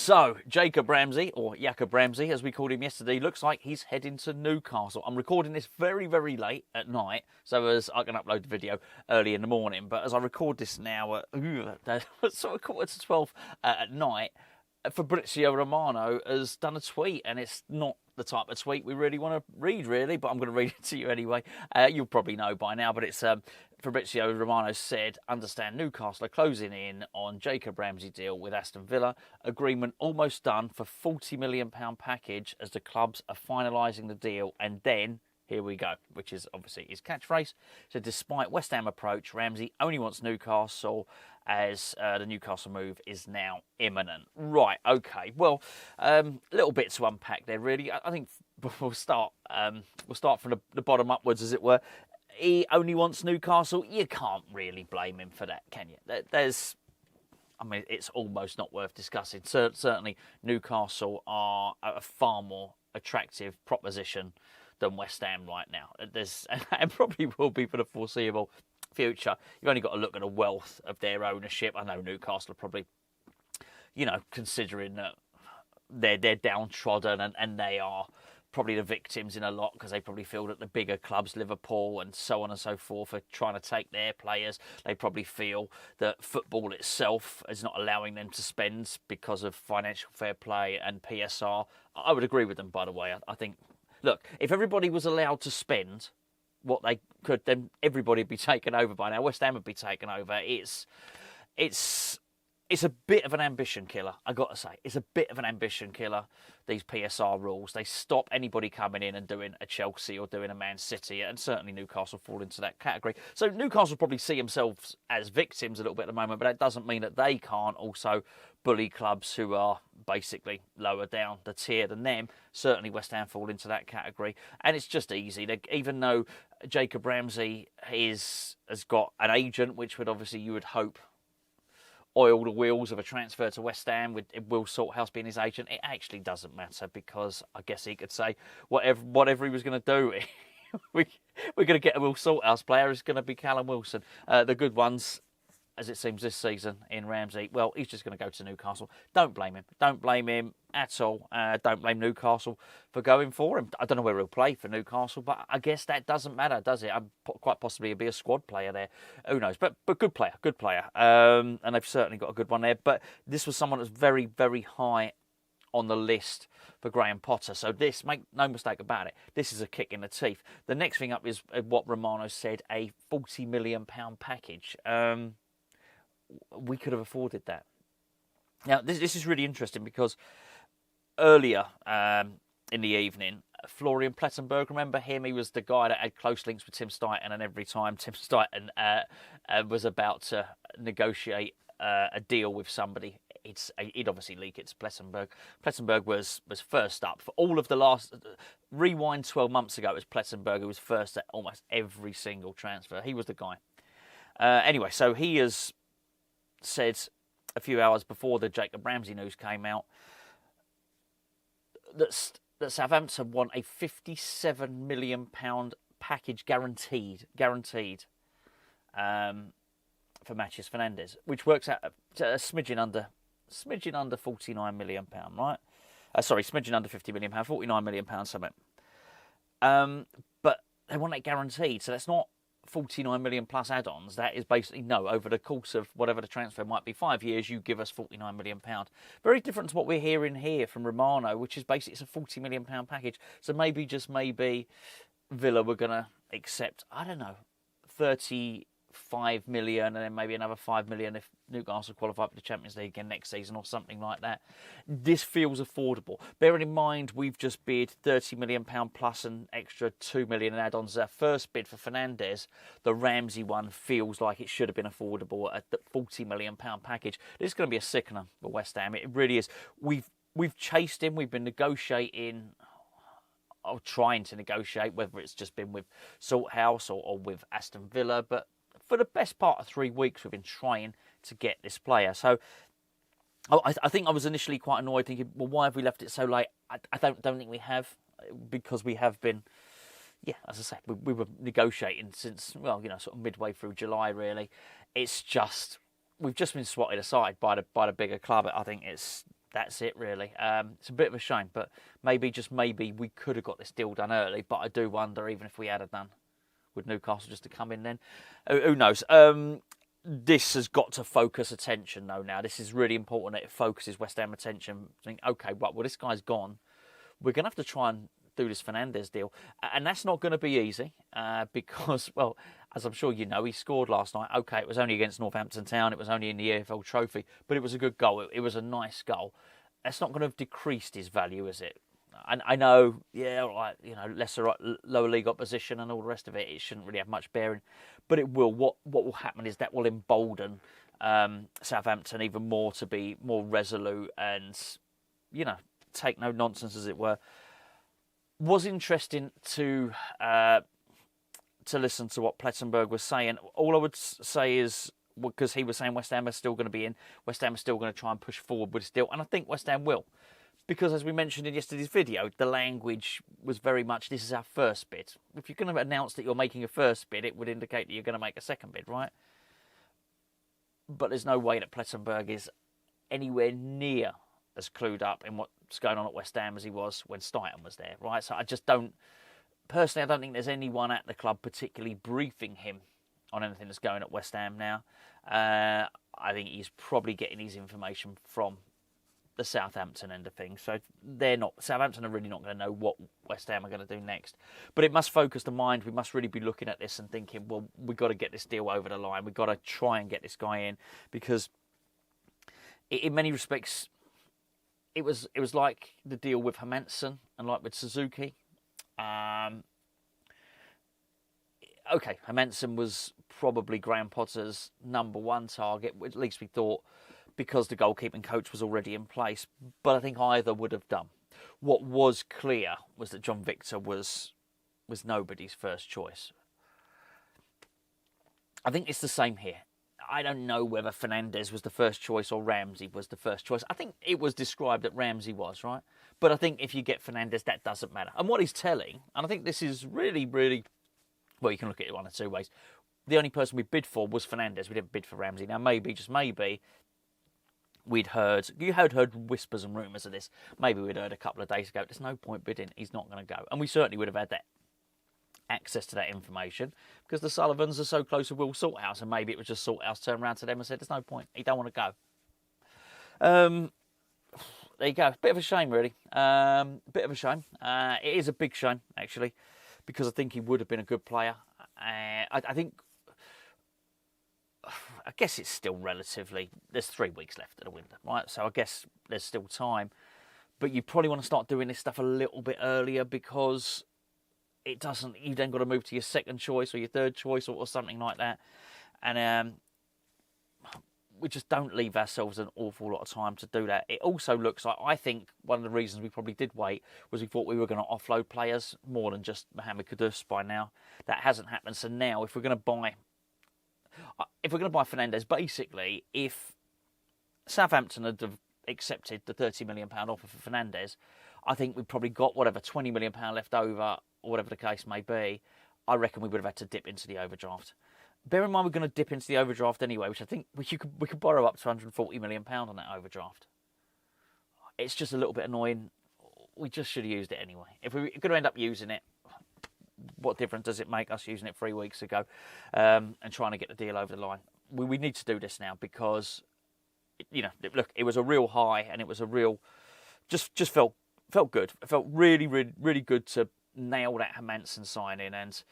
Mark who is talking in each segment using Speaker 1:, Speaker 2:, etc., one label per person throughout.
Speaker 1: So, Jacob Ramsey, or Jacob Ramsey, as we called him yesterday, looks like he's heading to Newcastle. I'm recording this very, very late at night, so as I can upload the video early in the morning. But as I record this now at sort of 11:45 at night, Fabrizio Romano has done a tweet, and it's not the type of tweet we really want to read, really, but I'm going to read it to you anyway. You'll probably know by now, but it's Fabrizio Romano said, understand Newcastle are closing in on Jacob Ramsey deal with Aston Villa. Agreement almost done for £40 million package as the clubs are finalising the deal, and then here we go, which is obviously his catchphrase. So despite West Ham approach, Ramsey only wants Newcastle, as the Newcastle move is now imminent. Right, okay. Well, little bit to unpack there, really. I think we'll start from the bottom upwards, as it were. He only wants Newcastle. You can't really blame him for that, can you? It's almost not worth discussing. Certainly, Newcastle are a far more attractive proposition than West Ham right now. And probably will be for the foreseeable future. You've only got to look at the wealth of their ownership. I know Newcastle are probably, considering that they're downtrodden and they are probably the victims in a lot, because they probably feel that the bigger clubs, Liverpool and so on and so forth, are trying to take their players. They probably feel that football itself is not allowing them to spend because of financial fair play and PSR. I would agree with them, by the way. I think, look, if everybody was allowed to spend what they could, then everybody would be taken over by now. West Ham would be taken over. It's a bit of an ambition killer, I got to say. It's a bit of an ambition killer, these PSR rules. They stop anybody coming in and doing a Chelsea or doing a Man City, and certainly Newcastle fall into that category. So Newcastle probably see themselves as victims a little bit at the moment, but that doesn't mean that they can't also bully clubs who are basically lower down the tier than them. Certainly West Ham fall into that category. And it's just easy. Even though Jacob Ramsey has got an agent, which would obviously, you would hope, oil the wheels of a transfer to West Ham, with Will Salthouse being his agent, it actually doesn't matter, because I guess he could say whatever he was going to do. We're going to get a Will Salthouse player. It's going to be Callum Wilson. The good ones, as it seems this season, in Ramsey, well, he's just going to go to Newcastle. Don't blame him. Don't blame him at all. Don't blame Newcastle for going for him. I don't know where he'll play for Newcastle, but I guess that doesn't matter, does it? Quite possibly he'll be a squad player there. Who knows? But good player. And they've certainly got a good one there. But this was someone that's very, very high on the list for Graham Potter. So this, make no mistake about it, this is a kick in the teeth. The next thing up is what Romano said, a £40 million package. We could have afforded that. Now, this is really interesting, because earlier in the evening, Florian Plettenberg, remember him? He was the guy that had close links with Tim Stuyton, and every time Tim Stuyton was about to negotiate a deal with somebody, he'd obviously leak it to Plettenberg. Plettenberg was first up for all of the last... Rewind 12 months ago, it was Plettenberg who was first at almost every single transfer. He was the guy. Anyway, so he has said a few hours before the Jacob Ramsey news came out that Southampton want a £57 million package guaranteed for Mateus Fernandez, which works out a smidgen under £49 million, right? Smidgen under £50 million, £49 million something. But they want it guaranteed, so that's not 49 million plus add-ons. That is basically, no, over the course of whatever the transfer might be, 5 years, you give us £49 million. Very different to what we're hearing here from Romano, which is basically, it's a £40 million package. So maybe, just maybe, Villa were going to accept, I don't know, 35 million, and then maybe another 5 million if Newcastle qualify for the Champions League again next season or something like that. This feels affordable. Bearing in mind, we've just bid £30 million plus an extra 2 million in add-ons as our first bid for Fernandez. The Ramsey one feels like it should have been affordable at the £40 million package. This is going to be a sickener for West Ham. It really is. We've chased him. We've been negotiating, or trying to negotiate, whether it's just been with Salthouse or with Aston Villa, but for the best part of 3 weeks, we've been trying to get this player. So I think I was initially quite annoyed, thinking, well, why have we left it so late? I don't think we have, because we have been, as I say, we were negotiating since, sort of midway through July, really. It's just, we've just been swatted aside by the bigger club. I think That's it, really. It's a bit of a shame, but maybe, just maybe, we could have got this deal done early. But I do wonder, even if we had it done, would Newcastle just to come in then? Who knows? This has got to focus attention, though, now. This is really important that it focuses West Ham attention. Think, OK, right, well, this guy's gone. We're going to have to try and do this Fernandez deal. And that's not going to be easy because, well, as I'm sure you know, he scored last night. OK, it was only against Northampton Town. It was only in the EFL Trophy. But it was a good goal. It was a nice goal. That's not going to have decreased his value, is it? I know, yeah, right, you know, lesser, lower league opposition and all the rest of it. It shouldn't really have much bearing. But it will. What will happen is that will embolden Southampton even more to be more resolute and, you know, take no nonsense, as it were. Was interesting to listen to what Plettenberg was saying. All I would say is, because he was saying West Ham are still going to be in, West Ham are still going to try and push forward with this deal, and I think West Ham will. Because, as we mentioned in yesterday's video, the language was very much, this is our first bid. If you're going to announce that you're making a first bid, it would indicate that you're going to make a second bid, right? But there's no way that Plettenberg is anywhere near as clued up in what's going on at West Ham as he was when Stein was there, right? So I just don't, personally, I don't think there's anyone at the club particularly briefing him on anything that's going at West Ham now. I think he's probably getting his information from the Southampton end of things. So Southampton are really not going to know what West Ham are going to do next. But it must focus the mind. We must really be looking at this and thinking, well, we've got to get this deal over the line. We've got to try and get this guy in, because in many respects, it was like the deal with Hermansen and like with Suzuki. Okay, Hermansen was probably Graham Potter's number one target, at least we thought, because the goalkeeping coach was already in place. But I think either would have done. What was clear was that John Victor was nobody's first choice. I think it's the same here. I don't know whether Fernandez was the first choice or Ramsey was the first choice. I think it was described that Ramsey was, right? But I think if you get Fernandez, that doesn't matter. And what he's telling, and I think this is really, really, well, you can look at it one of two ways. The only person we bid for was Fernandez. We didn't bid for Ramsey. Now, maybe, just maybe, you had heard whispers and rumours of this. Maybe we'd heard a couple of days ago, there's no point bidding, he's not going to go. And we certainly would have had that access to that information because the Sullivans are so close to Will Salthouse, and maybe it was just Salthouse turned around to them and said, there's no point, he don't want to go. There you go. Bit of a shame, really. Bit of a shame. It is a big shame, actually, because I think he would have been a good player. I guess it's still relatively, there's 3 weeks left of the window, right? So I guess there's still time. But you probably want to start doing this stuff a little bit earlier, because you then got to move to your second choice or your third choice or something like that. And we just don't leave ourselves an awful lot of time to do that. It also looks like, I think one of the reasons we probably did wait was we thought we were going to offload players more than just Mohamed Kudus by now. That hasn't happened. So now if we're going to buy Fernandez, basically, if Southampton had accepted the £30 million offer for Fernandez, I think we've probably got whatever £20 million left over, or whatever the case may be. I reckon we would have had to dip into the overdraft. Bear in mind, we're going to dip into the overdraft anyway, which I think we could borrow up to £140 million on that overdraft. It's just a little bit annoying. We just should have used it anyway. If we're going to end up using it, what difference does it make us using it 3 weeks ago and trying to get the deal over the line? We need to do this now because, you know, look, it was a real high and it was a real, just felt good. It felt really, really, really good to nail that Hermansen signing and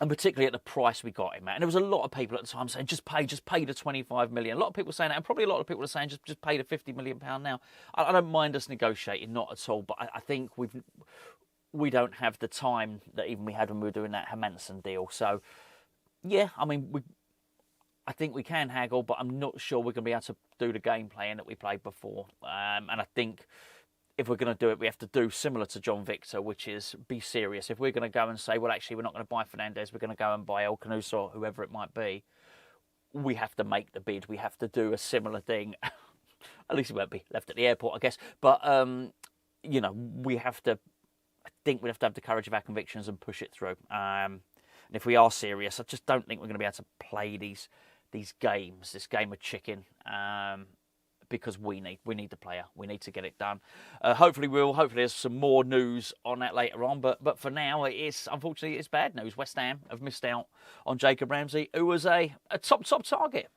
Speaker 1: particularly at the price we got him at. And there was a lot of people at the time saying, just pay the 25 million. A lot of people saying that, and probably a lot of people are saying, just pay the £50 million now. I don't mind us negotiating, not at all, but I think we don't have the time that even we had when we were doing that Hermansen deal. So, yeah, I mean, I think we can haggle, but I'm not sure we're going to be able to do the game plan that we played before. And I think if we're going to do it, we have to do similar to John Victor, which is be serious. If we're going to go and say, well, actually, we're not going to buy Fernandez, we're going to go and buy El Canusa or whoever it might be, we have to make the bid. We have to do a similar thing. At least it won't be left at the airport, I guess. But, you know, I think we'd have to have the courage of our convictions and push it through. And if we are serious, I just don't think we're going to be able to play these games, this game of chicken, because we need the player. We need to get it done. Hopefully there's some more news on that later on. But for now, unfortunately it's bad news. West Ham have missed out on Jacob Ramsey, who was a top target